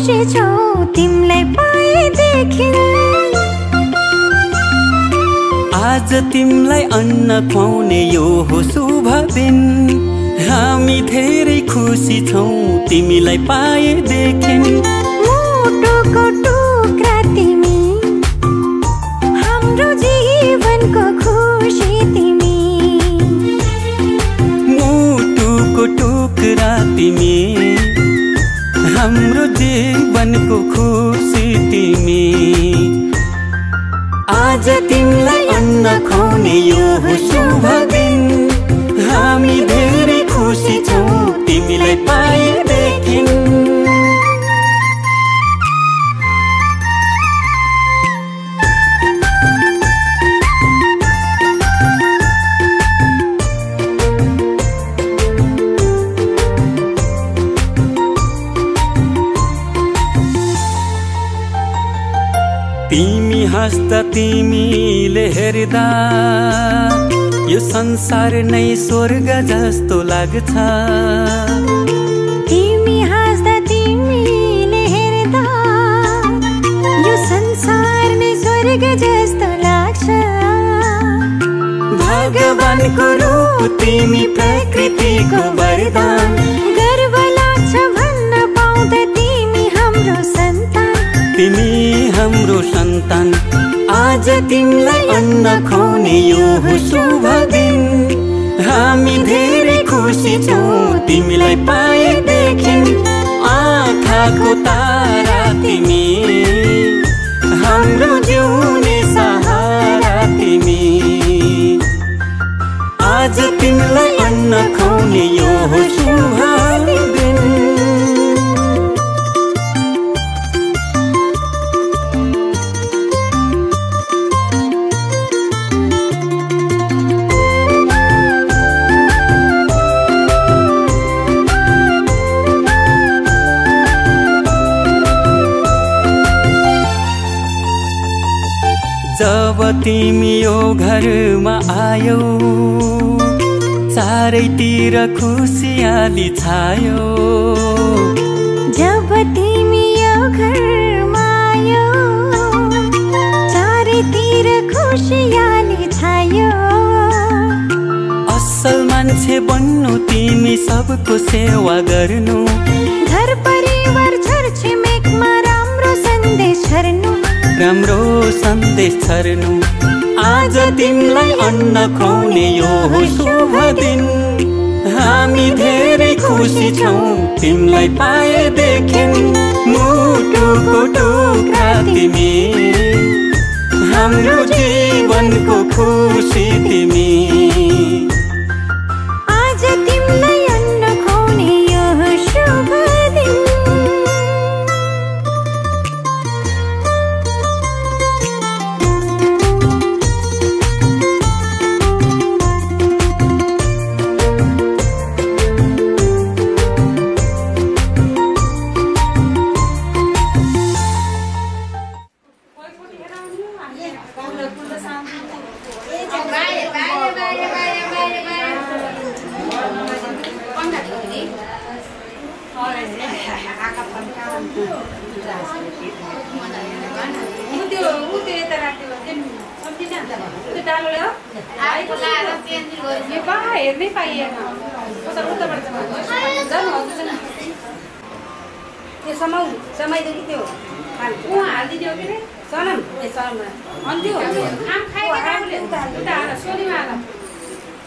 खुसी छौ तिमीलाई पाएदेखि। आज तिमीलाई अन्न खुवाउने यो हो शुभ दिन। हामी धेरै खुसी छौ तिमीलाई पाएदेखि। मुटुको टुक्रा तिमी, हाम्रो जीवनको खुसी तिमी। मुटुको टुक्रा तिमी, हाम्रो जीवनको खुसी तिमी। आज तिमीलाई अन्न खुवाउने यो हो शुभ दिन। हामी धेरै खुसी छौ तिमीलाई पाएदेखि। तिमी हाँस्दा तिमीले हेर्दा यो संसार नै स्वर्ग जस्तो लाग्छ। तिमी हाँस्दा तिमीले हेर्दा यो संसार नै स्वर्ग जस्तो लाग्छ। भगवानको रूप तिमी, प्रकृतिको वरदान। गर्व लाग्छ भन्न पाउँदा तिमी हाम्रो सन्तान। तिमी हाम्रो सन्तान। आज तिमीलाई अन्न खुवाउने यो हो शुभ दिन। हामी धेरै खुसी छौ तिमीलाई पाएदेखि। आँखाको तारा तिमी, हाम्रो जिउने सहारा तिमी। आज तिमीलाई अन्न खुवाउने यो हो शुभ दिन। जब तिमी यो घरमा आयौ चारैतिर खुसियाली छायो। जब तिमी यो घरमा आयौ चारैतिर खुसियाली छायो। असल मान्छे बन्नु तिमी, सबको सेवा गर्नु। घर परिवार छरछिमेकमा राम्रो सन्देश छर्नु। राम्रो सन्देश छर्नु। आज तिमीलाई अन्न खुवाउने यो हो शुभ दिन। हामी धेरै खुसी छौ तिमीलाई पाएदेखि। मुटुको टुक्रा तिमी, हाम्रो जीवनको खुसी तिमी। आज तिमीलाई अन्न खुवाउने यो हो शुभ दिन।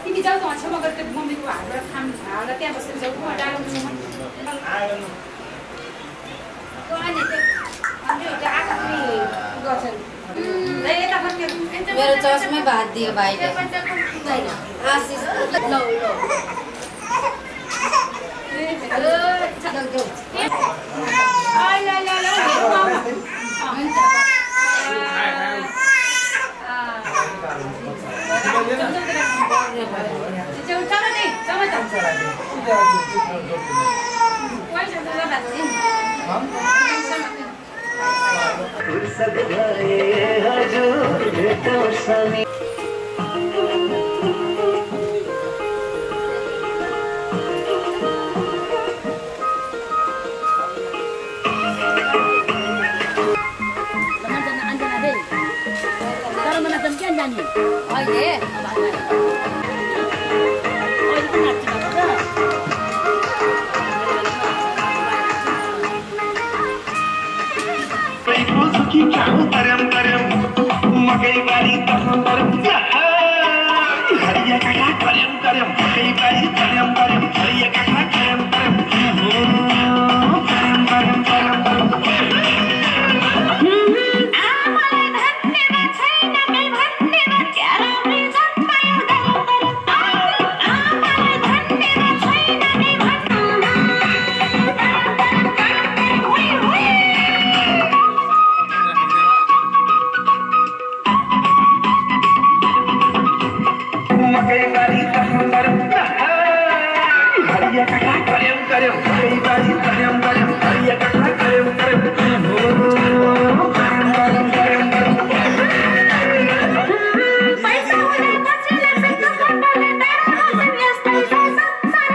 तिमी जाऊ त छेउमा गएर त्यो मम्मीको हातबाट खाम हाल्दा त्यहाँ बसेर जाऊ म डालो मेरो चस्मै भात दियो भाइले। आशिष लौ लौ अहिले मकै बारी तर्म तरम हरिया काका करम करम मकै बारी तरम तरम हरिया काका करम करम करम करम करम आमालाई धन्यमा छैन कही भन्नेमा क्यारा रिजन पायो आमालाई धन्यमा छैन कही मकै बारी तर्म तरम हरिया काका करम करम मकै बारी तरम तरम हरिया काका करम करम करम करम पैसा हुँदै पछि लाग्छ कपालले तारा बस्न यस्तै छ संसार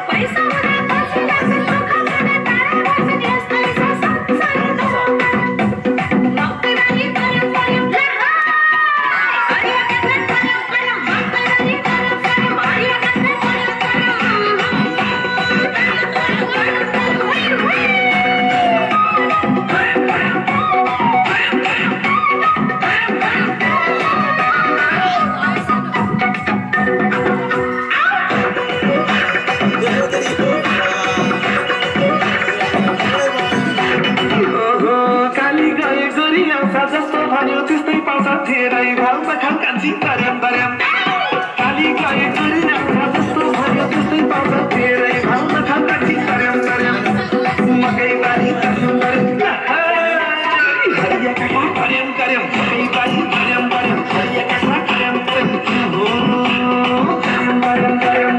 पैसा हुँदै पछि लाग्छ कपालले तारा बस्न यस्तै छ संसार मकै बारी तरम तरम हरिया काका करम करम मकै बारी तरम तरम हरिया काका करम काली गए गोरी आउँछ जस्तो भन्यो त्यस्तै पाउँछ धेरै भाउमा खाऊ कान्छी तरम तरम काली गए गोरी आउँछ जस्तो भन्यो त्यस्तै पाउँछ धेरै भाउमा खाऊ कान्छी तरम तरम मकै बारी तरम तरम हरिया काका करम करम मकै बारी तरम तरम हरिया काका करम करम करम करम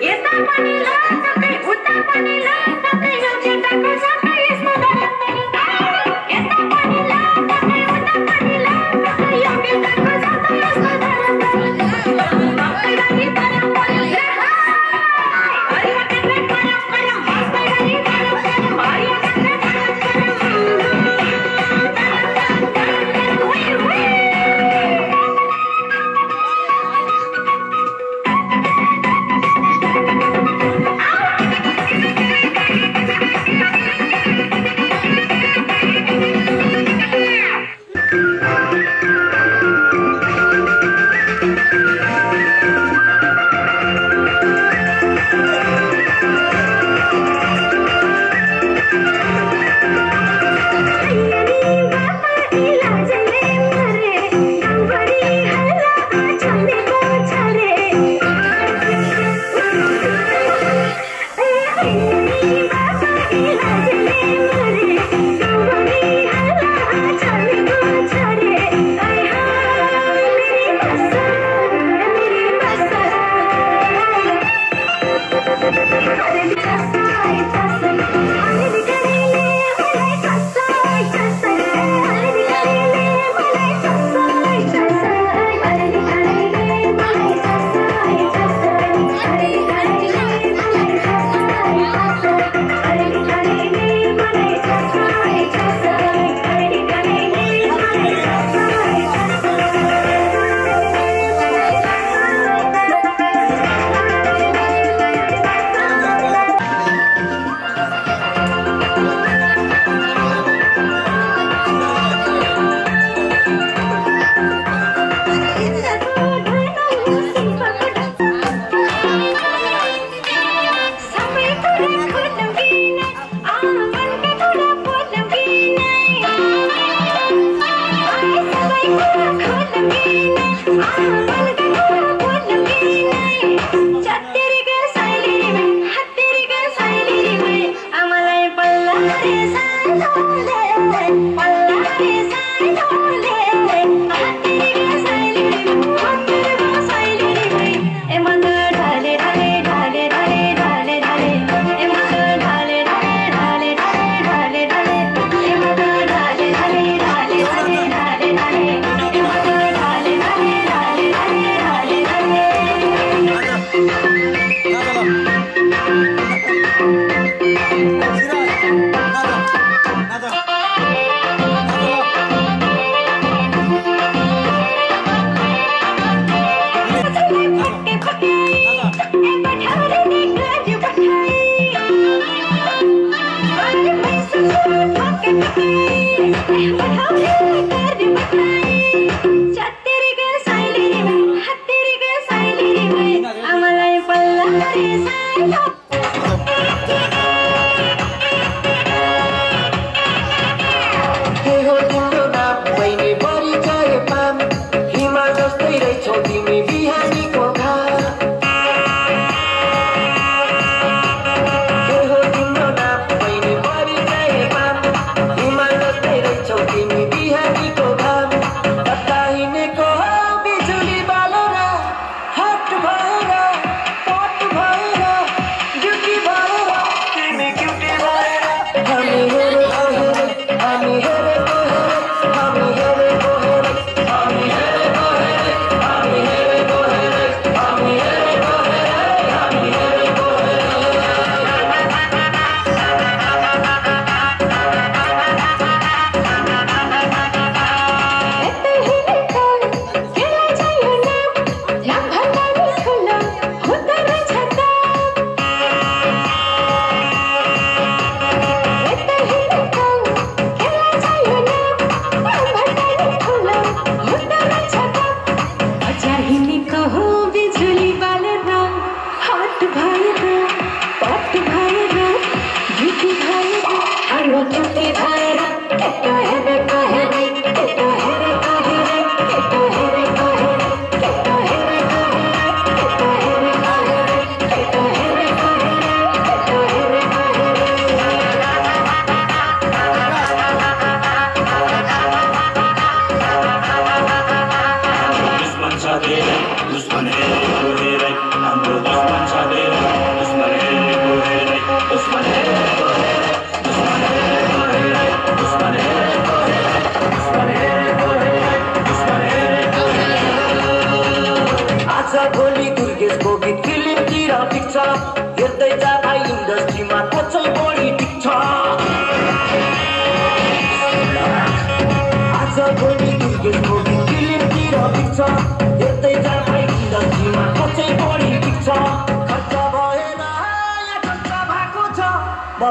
यता पनि लड्दै उता पनि लड्दै यो केटाको सबै यस्तो यता पनि लड्दै उता पनि लड्दै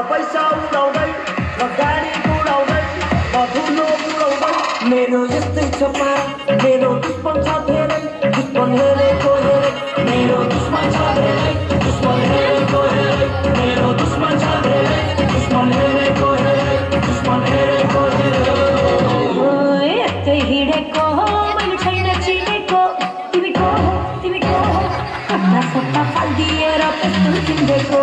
पैसा उडाउँदै म गाडी उडाउँदै म धुलो उडाउँदै मेरो यस्तै छपा मेरो दुश्मन छ धेरै दुश्मन हेरेको हेरे मेरो दुश्मन छ धेरै दुश्मन हेरेको हेरे मेरो दुश्मन छ धेरै दुश्मन हेरेको हेरे दुश्मन हेरेको हेरे यस्तै हिँडेको मैले छैन चिनेको तिमी को हो कता सत्ता फालिदिएर कस्तो चिन्देको